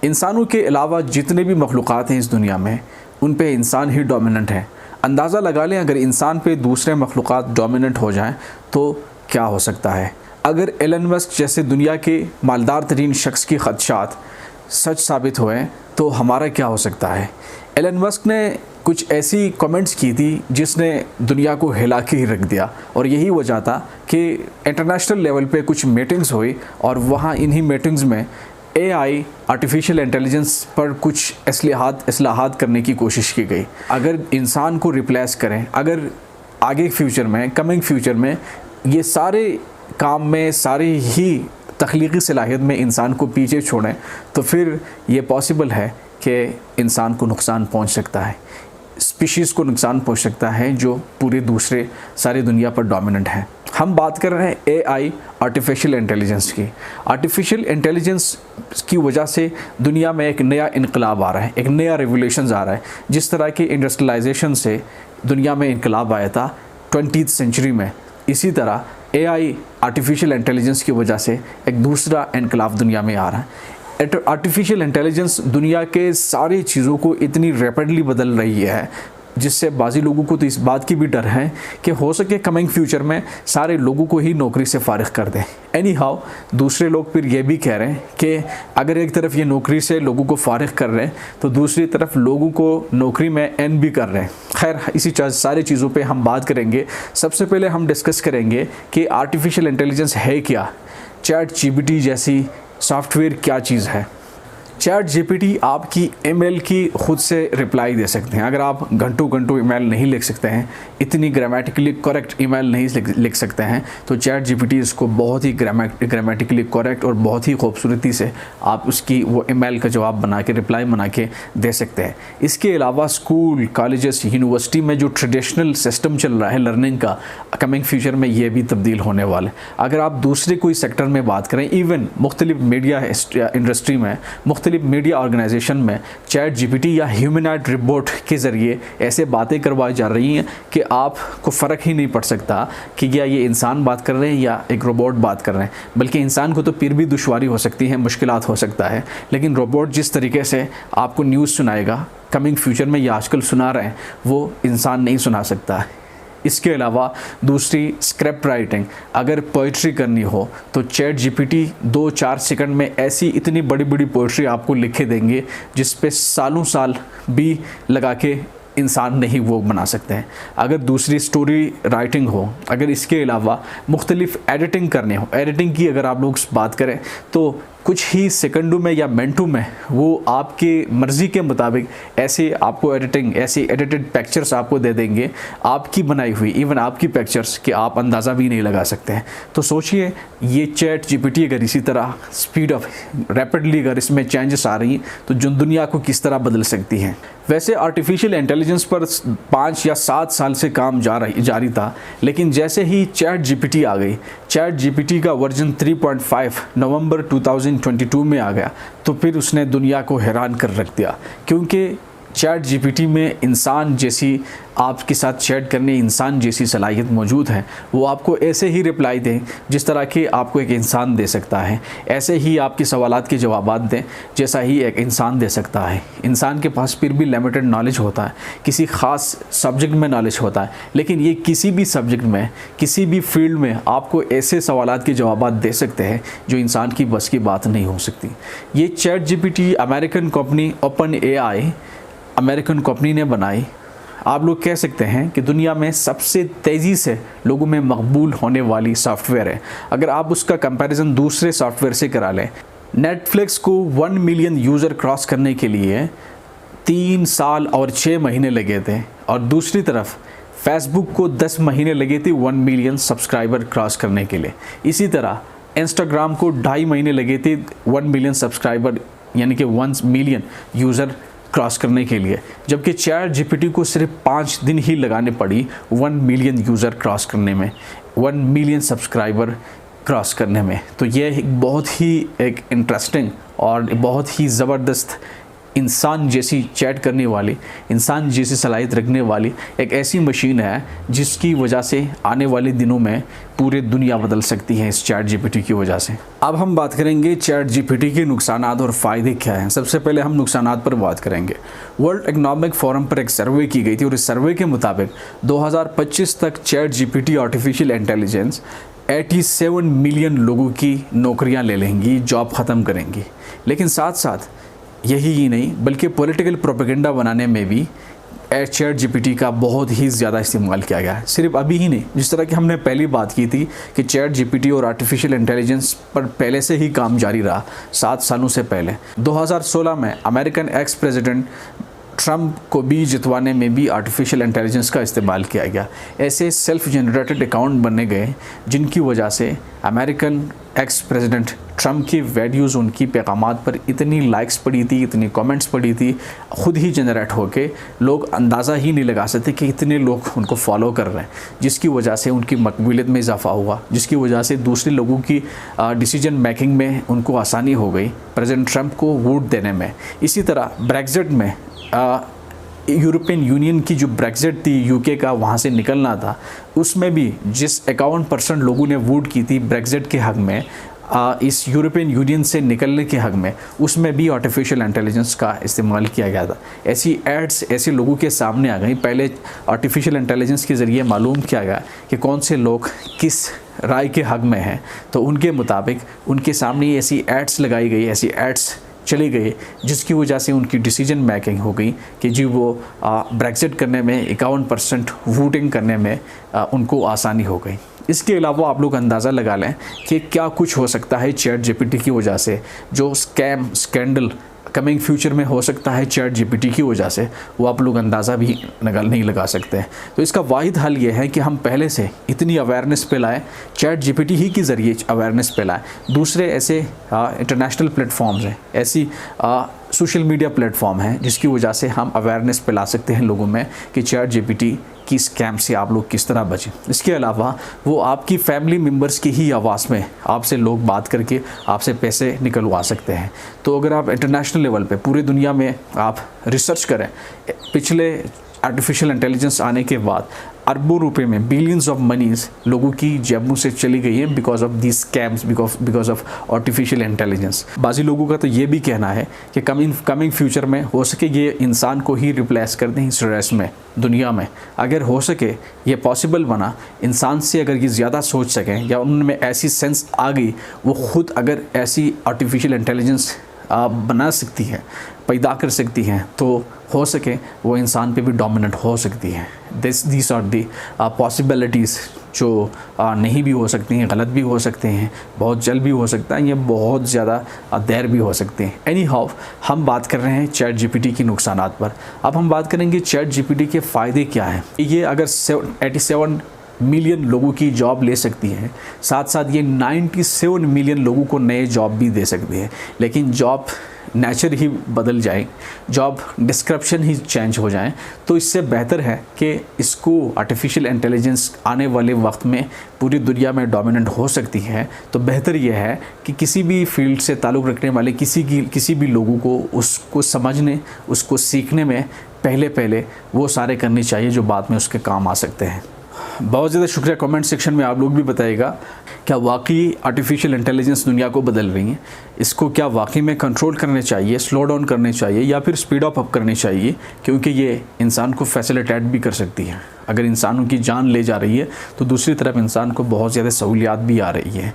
इंसानों के अलावा जितने भी मखलूक़ात हैं इस दुनिया में, उन पे इंसान ही डोमिनेंट है। अंदाज़ा लगा लें, अगर इंसान पे दूसरे मखलूक़ात डोमिनेंट हो जाएं तो क्या हो सकता है। अगर एलन मस्क जैसे दुनिया के मालदार तरीन शख्स की ख़दशात सच साबित हुए तो हमारा क्या हो सकता है। एलन मस्क ने कुछ ऐसी कमेंट्स की थी जिसने दुनिया को हिला के ही रख दिया, और यही वजह था कि इंटरनेशनल लेवल पे कुछ मीटिंग्स हुई और वहाँ इन्हीं मीटिंग्स में AI आर्टिफिशियल इंटेलिजेंस पर कुछ इस्लाहात करने की कोशिश की गई। अगर इंसान को रिप्लेस करें, अगर आगे फ्यूचर में, कमिंग फ्यूचर में ये सारे काम में, सारी ही तख्लीकी सलाहियत में इंसान को पीछे छोड़ें तो फिर ये पॉसिबल है कि इंसान को नुकसान पहुंच सकता है, स्पीशीज़ को नुकसान पहुंच सकता है जो पूरे दूसरे सारी दुनिया पर डोमिनेंट है। हम बात कर रहे हैं AI आर्टिफिशियल इंटेलिजेंस की। आर्टिफिशियल इंटेलिजेंस की वजह से दुनिया में एक नया इनकलाब आ रहा है, एक नया रेवोल्यूशन आ रहा है। जिस तरह के इंडस्ट्रियलाइजेशन से दुनिया में इनकलाब आया था 20th सेंचुरी में, इसी तरह AI आर्टिफिशियल इंटेलिजेंस की वजह से एक दूसरा इनकलाब दुनिया में आ रहा है। आर्टिफिशियल इंटेलिजेंस दुनिया के सारी चीज़ों को इतनी रैपिडली बदल रही है जिससे बाज़ी लोगों को तो इस बात की भी डर है कि हो सके कमिंग फ्यूचर में सारे लोगों को ही नौकरी से फारिग कर दें। एनी हाउ दूसरे लोग फिर ये भी कह रहे हैं कि अगर एक तरफ ये नौकरी से लोगों को फारिग कर रहे हैं तो दूसरी तरफ लोगों को नौकरी में एंड भी कर रहे हैं। खैर, इसी सारी चीज़ों पे हम बात करेंगे। सबसे पहले हम डिस्कस करेंगे कि आर्टिफिशियल इंटेलिजेंस है क्या, ChatGPT जैसी सॉफ्टवेयर क्या चीज़ है। ChatGPT आपकी ईमेल की खुद से रिप्लाई दे सकते हैं। अगर आप घंटों घंटों ईमेल नहीं लिख सकते हैं, इतनी ग्रामेटिकली करेक्ट ईमेल नहीं लिख सकते हैं, तो ChatGPT इसको बहुत ही ग्रामेटिकली करेक्ट और बहुत ही खूबसूरती से आप उसकी वो ईमेल का जवाब बना के, रिप्लाई बना के दे सकते हैं। इसके अलावा स्कूल, कॉलेजेस, यूनिवर्सिटी में जो ट्रेडिशनल सिस्टम चल रहा है लर्निंग का, कमिंग फ्यूचर में ये भी तब्दील होने वाला है। अगर आप दूसरे कोई सेक्टर में बात करें, इवन मुख्तलिफ मीडिया इंडस्ट्री में, मुख्तलिफ मीडिया ऑर्गेनाइजेशन में ChatGPT या ह्यूमनॉइड रोबोट के ज़रिए ऐसे बातें करवाई जा रही हैं कि आपको फ़र्क ही नहीं पड़ सकता कि क्या ये इंसान बात कर रहे हैं या एक रोबोट बात कर रहे हैं। बल्कि इंसान को तो फिर भी दुश्वारी हो सकती है, मुश्किलात हो सकता है, लेकिन रोबोट जिस तरीके से आपको न्यूज़ सुनाएगा कमिंग फ्यूचर में, या आजकल सुना रहे हैं, वो इंसान नहीं सुना सकता है। इसके अलावा दूसरी स्क्रिप्ट राइटिंग, अगर पोइट्री करनी हो तो ChatGPT 2-4 सेकंड में ऐसी इतनी बड़ी बड़ी पोइट्री आपको लिखे देंगे जिस पे सालों साल भी लगा के इंसान नहीं वो बना सकते हैं। अगर दूसरी स्टोरी राइटिंग हो, अगर इसके अलावा मुख्तलिफ एडिटिंग करने हो, एडिटिंग की अगर आप लोग बात करें तो कुछ ही सेकंडों में या मिनटों में वो आपके मर्ज़ी के मुताबिक ऐसे आपको ऐसे एडिटेड पिक्चर्स आपको दे देंगे, आपकी बनाई हुई, इवन आपकी पिक्चर्स, कि आप अंदाज़ा भी नहीं लगा सकते हैं। तो सोचिए ये ChatGPT अगर इसी तरह स्पीड ऑफ रैपिडली अगर इसमें चेंजेस आ रही हैं तो जो दुनिया को किस तरह बदल सकती हैं। वैसे आर्टिफिशियल इंटेलिजेंस पर 5 या 7 साल से काम जारी था, लेकिन जैसे ही ChatGPT आ गई, ChatGPT का वर्जन 3.5 नवंबर 2022 में आ गया, तो फिर उसने दुनिया को हैरान कर रख दिया। क्योंकि ChatGPT में इंसान जैसी, आपके साथ चैट करने इंसान जैसी सलाहियत मौजूद है। वो आपको ऐसे ही रिप्लाई दें जिस तरह के आपको एक इंसान दे सकता है, ऐसे ही आपके सवालात के जवाबात दें जैसा ही एक इंसान दे सकता है। इंसान के पास फिर भी लिमिटेड नॉलेज होता है, किसी ख़ास सब्जेक्ट में नॉलेज होता है, लेकिन ये किसी भी सब्जेक्ट में, किसी भी फील्ड में आपको ऐसे सवालात के जवाबात दे सकते हैं जो इंसान की बस की बात नहीं हो सकती। ये ChatGPT American company OpenAI American company ने बनाई। आप लोग कह सकते हैं कि दुनिया में सबसे तेज़ी से लोगों में मकबूल होने वाली सॉफ्टवेयर है। अगर आप उसका कंपैरिजन दूसरे सॉफ्टवेयर से करा लें, नेटफ्लिक्स को 1 मिलियन यूज़र क्रॉस करने के लिए 3 साल और 6 महीने लगे थे, और दूसरी तरफ फेसबुक को 10 महीने लगे थे 1 मिलियन सब्सक्राइबर क्रॉस करने के लिए। इसी तरह इंस्टाग्राम को 2.5 महीने लगे थे 1 मिलियन सब्सक्राइबर यानी कि 1 मिलियन यूज़र क्रॉस करने के लिए, जबकि ChatGPT को सिर्फ 5 दिन ही लगाने पड़ी 1 मिलियन यूज़र क्रॉस करने में, 1 मिलियन सब्सक्राइबर क्रॉस करने में। तो ये बहुत ही एक इंटरेस्टिंग और बहुत ही ज़बरदस्त इंसान जैसी चैट करने वाली, इंसान जैसी सलाहियत रखने वाली एक ऐसी मशीन है जिसकी वजह से आने वाले दिनों में पूरी दुनिया बदल सकती है इस चैट जीपीटी की वजह से। अब हम बात करेंगे चैट जीपीटी के नुकसानात और फ़ायदे क्या हैं। सबसे पहले हम नुकसानात पर बात करेंगे। वर्ल्ड इकोनॉमिक फोरम पर एक सर्वे की गई थी और इस सर्वे के मुताबिक 2025 तक chat GPT artificial intelligence 87 million लोगों की नौकरियां ले लेंगी, जॉब ख़त्म करेंगी। लेकिन साथ साथ यही ही नहीं बल्कि पॉलिटिकल प्रोपेगेंडा बनाने में भी चैट जीपीटी का बहुत ही ज़्यादा इस्तेमाल किया गया है। सिर्फ अभी ही नहीं, जिस तरह की हमने पहली बात की थी कि चैट जीपीटी और आर्टिफिशियल इंटेलिजेंस पर पहले से ही काम जारी रहा 7 सालों से पहले। 2016 में अमेरिकन एक्स प्रेसिडेंट ट्रंप को भी जितवाने में भी आर्टिफिशियल इंटेलिजेंस का इस्तेमाल किया गया। ऐसे सेल्फ जनरेटेड अकाउंट बनने गए जिनकी वजह से अमेरिकन एक्स प्रेसिडेंट ट्रंप की वीडियोज़, उनकी पैगामात पर इतनी लाइक्स पड़ी थी, इतनी कमेंट्स पड़ी थी, ख़ुद ही जनरेट होके लोग अंदाज़ा ही नहीं लगा सकते कि इतने लोग उनको फॉलो कर रहे हैं, जिसकी वजह से उनकी मकबूलियत में इजाफा हुआ, जिसकी वजह से दूसरे लोगों की डिसीजन मेकिंग में उनको आसानी हो गई प्रेसिडेंट ट्रंप को वोट देने में। इसी तरह ब्रेक्जिट में यूरोपियन यूनियन की जो ब्रेक्जिट थी, यूके का वहाँ से निकलना था, उसमें भी जिस 51% लोगों ने वोट की थी ब्रेक्जिट के हक़ में, इस यूरोपियन यूनियन से निकलने के हक़ में, उसमें भी आर्टिफिशियल इंटेलिजेंस का इस्तेमाल किया गया था। ऐसी एड्स ऐसे लोगों के सामने आ गई। पहले आर्टिफिशियल इंटेलिजेंस के ज़रिए मालूम किया गया कि कौन से लोग किस राय के हक़ में हैं, तो उनके मुताबिक उनके सामने ऐसी एड्स लगाई गई, ऐसी एड्स चली गई जिसकी वजह से उनकी डिसीजन मेकिंग हो गई कि जी वो ब्रेक्जिट करने में 51% वोटिंग करने में उनको आसानी हो गई। इसके अलावा आप लोग अंदाज़ा लगा लें कि क्या कुछ हो सकता है चैट जीपीटी की वजह से, जो स्कैम स्कैंडल कमिंग फ्यूचर में हो सकता है चैट जीपीटी की वजह से, वो आप लोग अंदाज़ा भी नहीं लगा सकते। तो इसका वाहिद हल ये है कि हम पहले से इतनी अवेयरनेस फैलाएं, चैट जीपीटी ही के ज़रिए अवेयरनेस फैलाएं। दूसरे ऐसे इंटरनेशनल प्लेटफॉर्म्स हैं, ऐसी सोशल मीडिया प्लेटफॉर्म हैं जिसकी वजह से हम अवेयरनेस फैला सकते हैं लोगों में कि चैट जीपीटी की स्कैम से आप लोग किस तरह बचें। इसके अलावा वो आपकी फैमिली मेम्बर्स की ही आवाज़ में आपसे लोग बात करके आपसे पैसे निकलवा सकते हैं। तो अगर आप इंटरनेशनल लेवल पे पूरी दुनिया में आप रिसर्च करें, पिछले आर्टिफिशियल इंटेलिजेंस आने के बाद अरबों रुपए में, बिलियंस ऑफ मनीज़ लोगों की जेबों से चली गई है because of the scams, because of artificial intelligence. बाज़ी लोगों का तो ये भी कहना है कि कमिंग फ्यूचर में हो सके ये इंसान को ही रिप्लेस कर दें इस रेस में, दुनिया में। अगर हो सके ये पॉसिबल बना, इंसान से अगर ये ज़्यादा सोच सकें या उनमें ऐसी सेंस आ गई, वो ख़ुद अगर ऐसी आर्टिफिशियल इंटेलिजेंस बना सकती है, पैदा कर सकती हैं, तो हो सके वो इंसान पे भी डोमिनेंट हो सकती हैं। दिस आर दी पॉसिबिलिटीज़ जो नहीं भी हो सकती हैं, गलत भी हो सकते हैं, बहुत जल्द भी हो सकता है, ये बहुत ज़्यादा देर भी हो सकते हैं। एनी हाउ, हम बात कर रहे हैं चैट जीपीटी की नुकसानात पर। अब हम बात करेंगे चैट जीपीटी के फ़ायदे क्या हैं। ये अगर 87 मिलियन लोगों की जॉब ले सकती है, साथ साथ ये 97 मिलियन लोगों को नए जॉब भी दे सकती है। लेकिन जॉब नेचर ही बदल जाए, जॉब डिस्क्रिप्शन ही चेंज हो जाए, तो इससे बेहतर है कि इसको आर्टिफिशियल इंटेलिजेंस आने वाले वक्त में पूरी दुनिया में डोमिनेंट हो सकती है। तो बेहतर यह है कि किसी भी फील्ड से ताल्लुक़ रखने वाले किसी भी लोगों को उसको समझने, उसको सीखने में पहले वो सारे करने चाहिए जो बाद में उसके काम आ सकते हैं। बहुत ज़्यादा शुक्रिया। कमेंट सेक्शन में आप लोग भी बताइएगा, क्या वाकई आर्टिफिशियल इंटेलिजेंस दुनिया को बदल रही है? इसको क्या वाकई में कंट्रोल करने चाहिए, स्लो डाउन करने चाहिए, या फिर स्पीड अप करनी चाहिए? क्योंकि ये इंसान को फैसिलिटेट भी कर सकती है। अगर इंसानों की जान ले जा रही है तो दूसरी तरफ इंसान को बहुत ज़्यादा सहूलियात भी आ रही है।